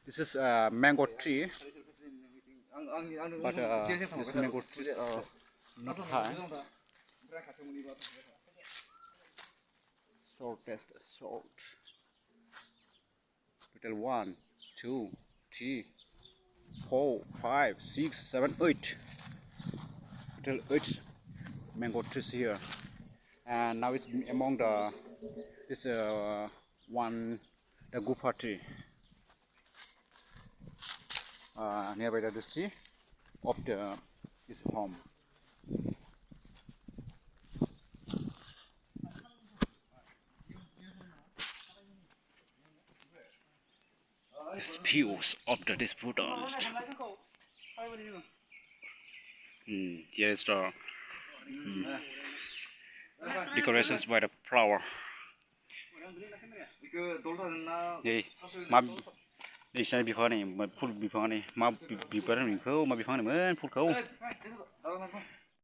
This is a mango tree, but these mango trees are not high. Salt test, salt. Total 1, 2, 3, 4, 5, 6, 7, 8. Total 8 mango trees here, and now it's among the this one the gupa tree nearby the tree of this home. This views of this forest. Here is the decorations by the flower. Đây, mà đây sai before này, mà full before này, mà before này khâu, mà before này mới full khâu.